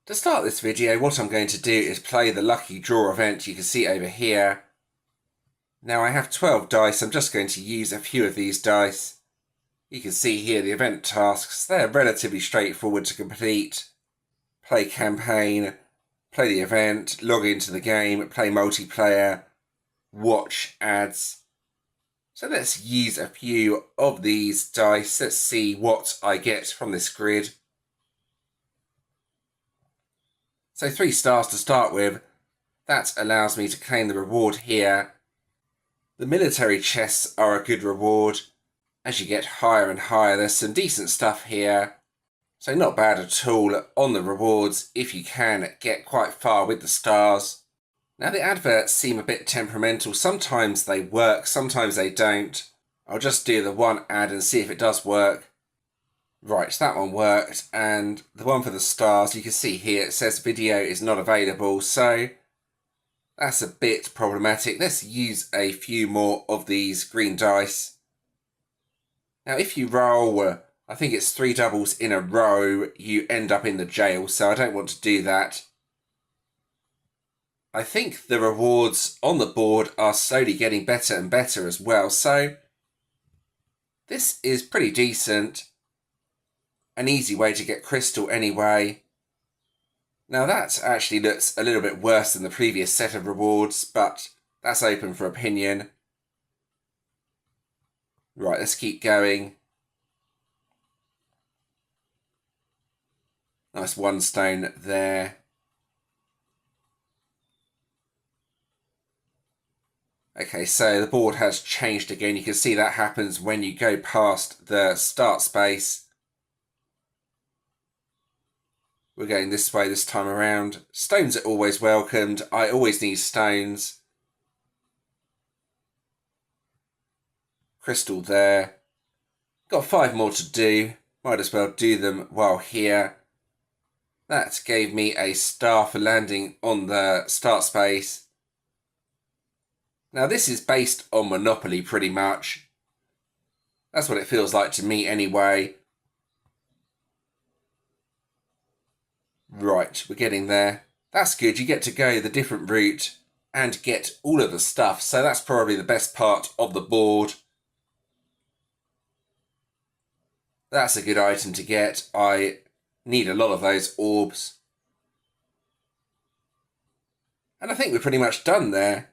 To start this video, what I'm going to do is play the lucky draw event you can see over here. Now I have 12 dice, I'm just going to use a few of these dice. You can see here the event tasks, they're relatively straightforward to complete. Play campaign, play the event, log into the game, play multiplayer, watch ads. So let's use a few of these dice, let's see what I get from this grid. So 3 stars to start with, that allows me to claim the reward here. The military chests are a good reward. As you get higher and higher, there's some decent stuff here. So not bad at all on the rewards if you can get quite far with the stars. Now the adverts seem a bit temperamental. Sometimes they work, sometimes they don't. I'll just do the one ad and see if it does work. Right, that one worked, and the one for the stars, you can see here it says video is not available, so that's a bit problematic. Let's use a few more of these green dice. Now if you roll, I think it's 3 doubles in a row, you end up in the jail, so I don't want to do that. I think the rewards on the board are slowly getting better and better as well, so this is pretty decent. An easy way to get crystal anyway. Now that actually looks a little bit worse than the previous set of rewards, but that's open for opinion. Right, let's keep going. Nice 1 stone there. Okay, so the board has changed again. You can see that happens when you go past the start space. We're going this way this time around. Stones are always welcomed. I always need stones. Crystal there. Got 5 more to do. Might as well do them while here. That gave me a star for landing on the start space. Now this is based on Monopoly pretty much. That's what it feels like to me anyway. Right, we're getting there. That's good, you get to go the different route and get all of the stuff, so that's probably the best part of the board. That's a good item to get. I need a lot of those orbs. And I think we're pretty much done there.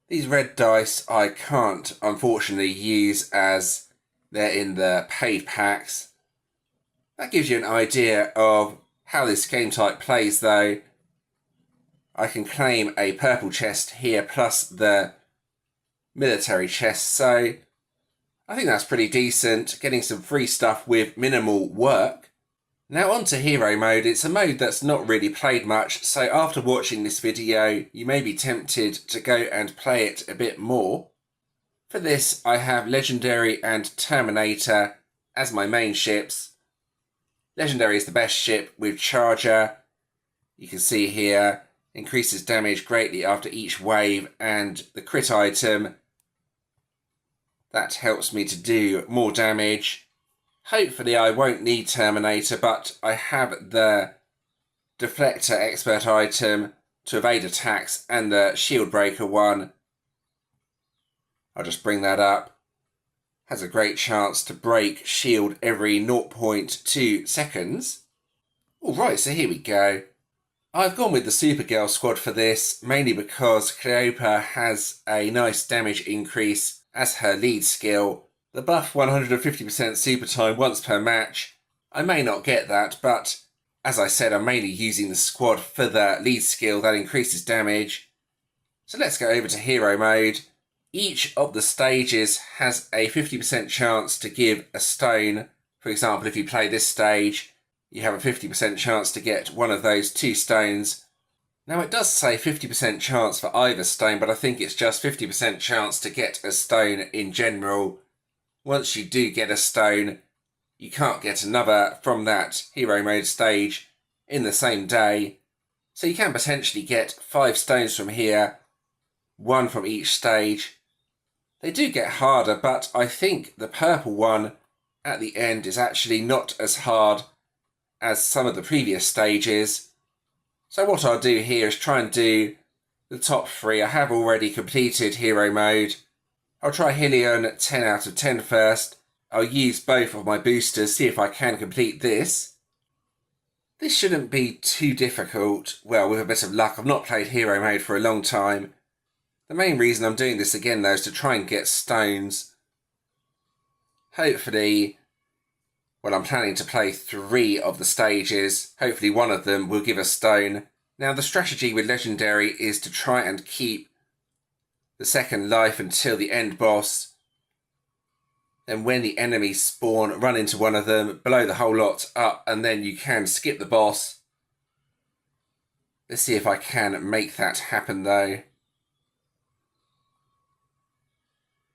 These red dice I can't unfortunately use as they're in the paid packs. That gives you an idea of how this game type plays though. I can claim a purple chest here plus the military chest, so I think that's pretty decent, getting some free stuff with minimal work. Now on to hero mode. It's a mode that's not really played much, so after watching this video you may be tempted to go and play it a bit more. For this I have Legendary and Terminator as my main ships. Legendary is the best ship with Charger. You can see here, increases damage greatly after each wave, and the crit item, that helps me to do more damage. Hopefully I won't need Terminator, but I have the Deflector expert item to evade attacks and the Shield Breaker one. I'll just bring that up. Has a great chance to break shield every 0.2 seconds. Alright, so here we go. I've gone with the Supergirl squad for this, mainly because Cleopa has a nice damage increase as her lead skill. The buff 150% super time once per match. I may not get that, but as I said, I'm mainly using the squad for the lead skill that increases damage. So let's go over to hero mode. Each of the stages has a 50% chance to give a stone. For example, if you play this stage, you have a 50% chance to get one of those 2 stones. Now it does say 50% chance for either stone, but I think it's just 50% chance to get a stone in general. Once you do get a stone, you can't get another from that hero mode stage in the same day. So you can potentially get 5 stones from here, 1 from each stage. They do get harder, but I think the purple one at the end is actually not as hard as some of the previous stages. So what I'll do here is try and do the top 3. I have already completed hero mode. I'll try Hellion 10 out of 10 first. I'll use both of my boosters, see if I can complete this. This shouldn't be too difficult. Well, with a bit of luck, I've not played hero mode for a long time. The main reason I'm doing this again, though, is to try and get stones. Hopefully, well, I'm planning to play 3 of the stages. Hopefully one of them will give a stone. Now, the strategy with Legendary is to try and keep the second life until the end boss. Then when the enemies spawn, run into one of them, blow the whole lot up, and then you can skip the boss. Let's see if I can make that happen, though.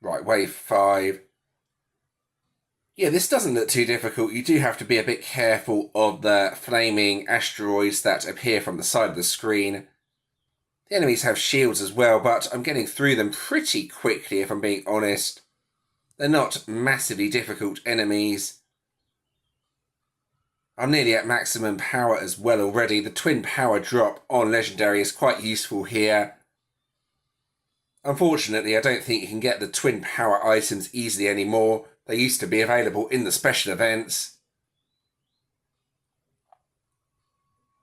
Right, wave 5. Yeah, this doesn't look too difficult. You do have to be a bit careful of the flaming asteroids that appear from the side of the screen. The enemies have shields as well, but I'm getting through them pretty quickly, if I'm being honest. They're not massively difficult enemies. I'm nearly at maximum power as well already. The twin power drop on Legendary is quite useful here. Unfortunately, I don't think you can get the twin power items easily anymore. They used to be available in the special events.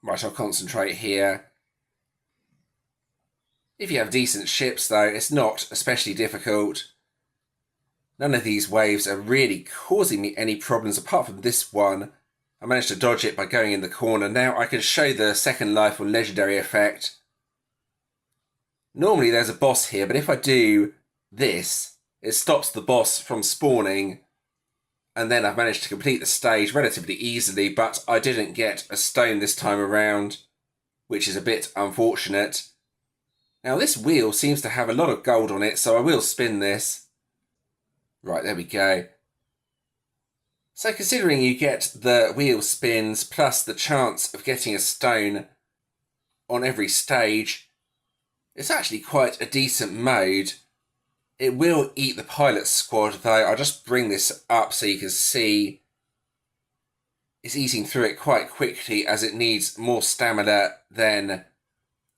Right, I'll concentrate here. If you have decent ships, though, it's not especially difficult. None of these waves are really causing me any problems apart from this one. I managed to dodge it by going in the corner. Now I can show the second life on Legendary effect. Normally there's a boss here, but if I do this, it stops the boss from spawning. And then I've managed to complete the stage relatively easily, but I didn't get a stone this time around, which is a bit unfortunate. Now this wheel seems to have a lot of gold on it, so I will spin this. Right, there we go. So considering you get the wheel spins plus the chance of getting a stone on every stage, it's actually quite a decent mode. It will eat the pilot squad, though. I'll just bring this up so you can see it's eating through it quite quickly as it needs more stamina than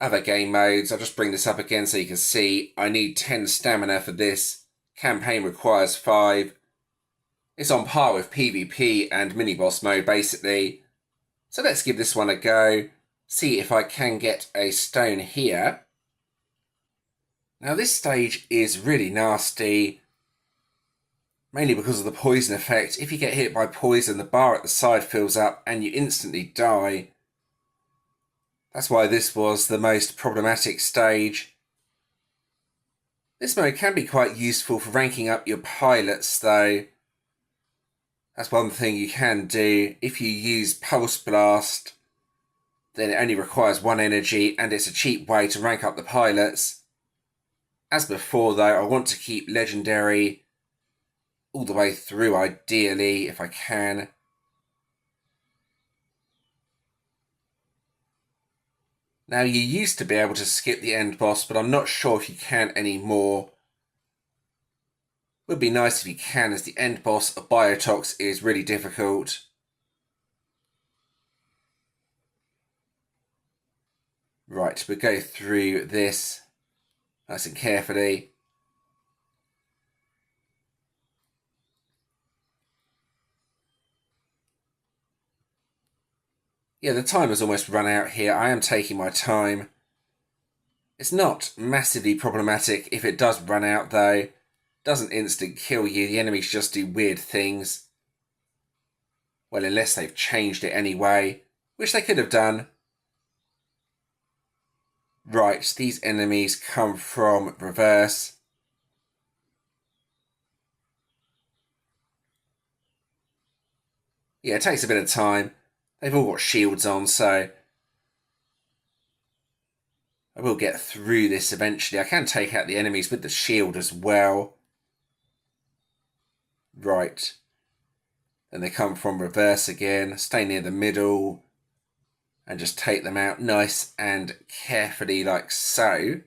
other game modes. I'll just bring this up again so you can see I need 10 stamina for this. Campaign requires 5. It's on par with PvP and mini-boss mode, basically. So let's give this one a go. See if I can get a stone here. Now this stage is really nasty. Mainly because of the poison effect. If you get hit by poison, the bar at the side fills up and you instantly die. That's why this was the most problematic stage. This mode can be quite useful for ranking up your pilots, though. That's one thing you can do. If you use Pulse Blast, then it only requires 1 energy, and it's a cheap way to rank up the pilots. As before, though, I want to keep Legendary all the way through, ideally, if I can. Now, you used to be able to skip the end boss, but I'm not sure if you can anymore. Would be nice if you can, as the end boss of Biotox is really difficult. Right, we'll go through this nice and carefully. Yeah, the timer's almost run out here. I am taking my time. It's not massively problematic if it does run out, though. Doesn't instant kill you. The enemies just do weird things. Well, unless they've changed it anyway, which they could have done. Right, these enemies come from reverse. Yeah, it takes a bit of time. They've all got shields on, so I will get through this eventually. I can take out the enemies with the shield as well. Right. Then they come from reverse again. Stay near the middle. And just take them out nice and carefully like so.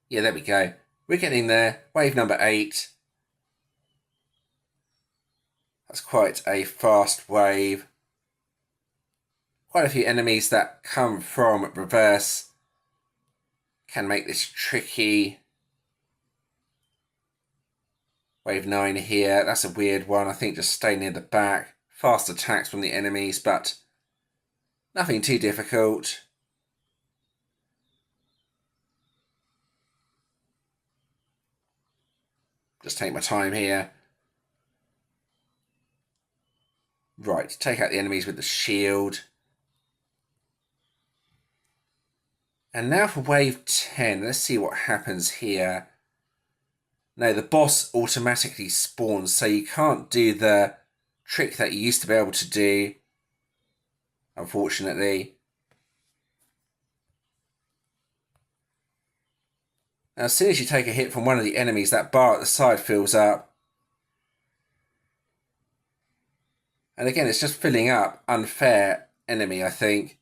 Yeah, there we go. We're getting there. Wave number 8. That's quite a fast wave. Quite a few enemies that come from reverse can make this tricky. Wave 9 here, that's a weird one. I think just stay near the back. Fast attacks from the enemies, but nothing too difficult. Just take my time here. Right, take out the enemies with the shield. And now for wave 10. Let's see what happens here. No, the boss automatically spawns, so you can't do the trick that you used to be able to do, unfortunately. Now, as soon as you take a hit from one of the enemies, that bar at the side fills up. And again, it's just filling up. Unfair enemy, I think.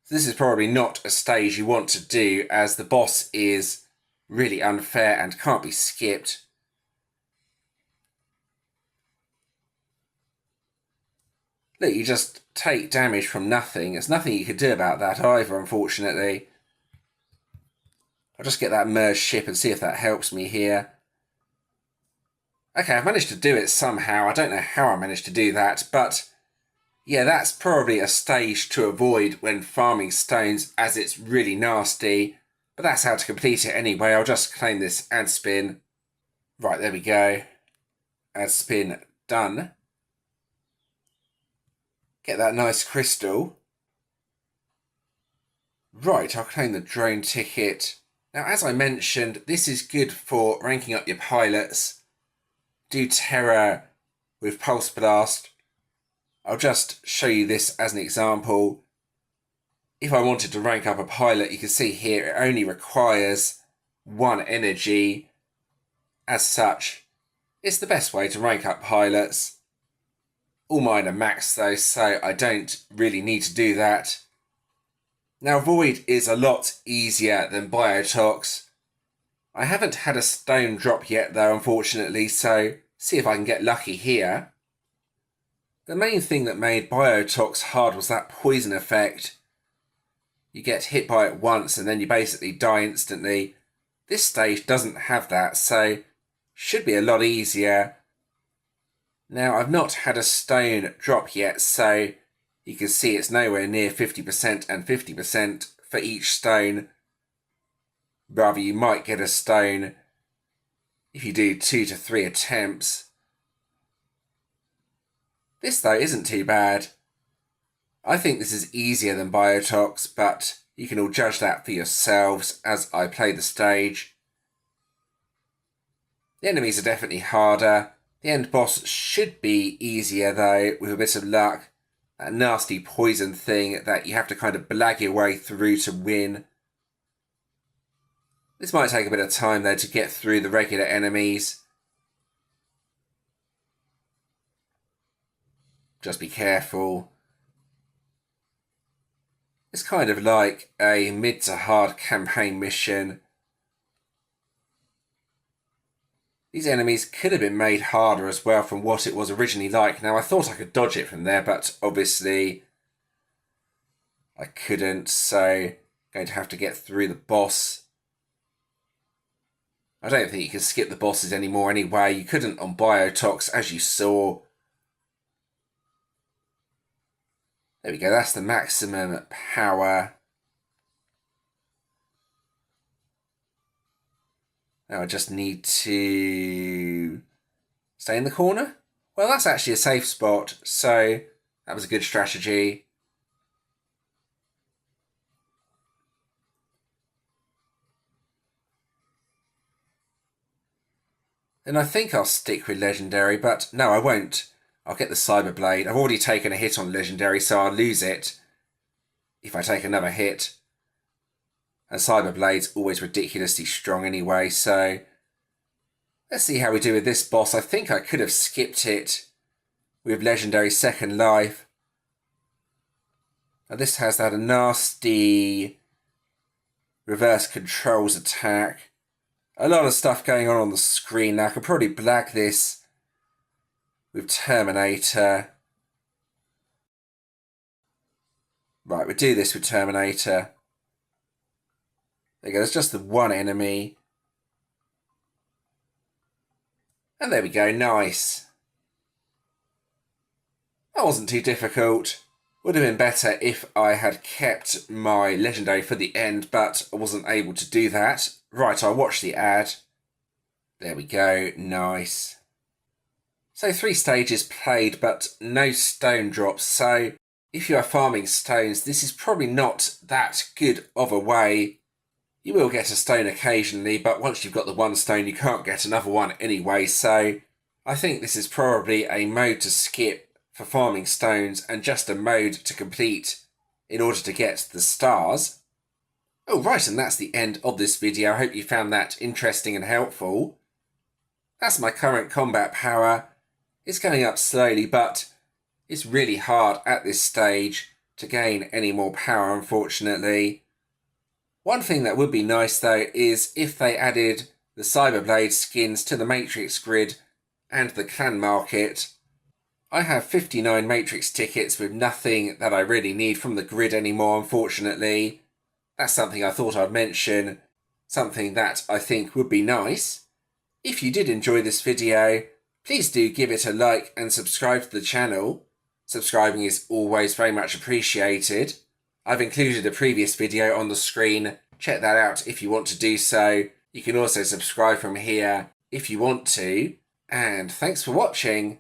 So this is probably not a stage you want to do, as the boss is really unfair and can't be skipped. Look, you just take damage from nothing. There's nothing you could do about that either, unfortunately. I'll just get that merged ship and see if that helps me here. Okay, I've managed to do it somehow. I don't know how I managed to do that, but yeah, that's probably a stage to avoid when farming stones, as it's really nasty. But that's how to complete it anyway. I'll just claim this ad spin. Right, there we go. Ad spin done. Get that nice crystal. Right, I'll claim the drone ticket. Now, as I mentioned, this is good for ranking up your pilots. Do terror with Pulse Blast. I'll just show you this as an example. If I wanted to rank up a pilot, you can see here it only requires 1 energy. As such, it's the best way to rank up pilots. All mine are maxed though, so I don't really need to do that. Now, Void is a lot easier than Biotox. I haven't had a stone drop yet though, unfortunately, so see if I can get lucky here. The main thing that made Biotox hard was that poison effect. You get hit by it once and then you basically die instantly. This stage doesn't have that, so should be a lot easier. Now, I've not had a stone drop yet, so you can see it's nowhere near 50% and 50% for each stone. Rather, you might get a stone if you do 2 to 3 attempts. This, though, isn't too bad. I think this is easier than Biotox, but you can all judge that for yourselves as I play the stage. The enemies are definitely harder. The end boss should be easier, though, with a bit of luck. That nasty poison thing that you have to kind of blag your way through to win. This might take a bit of time, though, to get through the regular enemies. Just be careful. It's kind of like a mid to hard campaign mission. These enemies could have been made harder as well from what it was originally like. Now, I thought I could dodge it from there, but obviously I couldn't, so I'm going to have to get through the boss. I don't think you can skip the bosses anymore anyway. You couldn't on Biotox, as you saw. There we go, that's the maximum power. Now I just need to stay in the corner. Well, that's actually a safe spot, so that was a good strategy. Then I think I'll stick with Legendary, but no, I won't. I'll get the Cyber Blade. I've already taken a hit on Legendary, so I'll lose it if I take another hit. And Cyber Blade's always ridiculously strong anyway, so let's see how we do with this boss. I think I could have skipped it with Legendary Second Life. Now this has that nasty reverse controls attack. A lot of stuff going on the screen now. I could probably blag this with Terminator. Right, we'll do this with Terminator. There you go, there's just the one enemy. And there we go, nice. That wasn't too difficult. Would have been better if I had kept my legendary for the end, but I wasn't able to do that. Right, I'll watch the ad. There we go, nice. So 3 stages played, but no stone drops. So if you are farming stones, this is probably not that good of a way. You will get a stone occasionally, but once you've got the 1 stone, you can't get another one anyway. So I think this is probably a mode to skip for farming stones and just a mode to complete in order to get the stars. Oh right, and that's the end of this video. I hope you found that interesting and helpful. That's my current combat power. It's going up slowly, but it's really hard at this stage to gain any more power, unfortunately. One thing that would be nice though is if they added the Cyberblade skins to the Matrix grid and the clan market. I have 59 Matrix tickets with nothing that I really need from the grid anymore, unfortunately. That's something I thought I'd mention, something that I think would be nice. If you did enjoy this video, please do give it a like and subscribe to the channel. Subscribing is always very much appreciated. I've included a previous video on the screen. Check that out if you want to do so. You can also subscribe from here if you want to. And thanks for watching.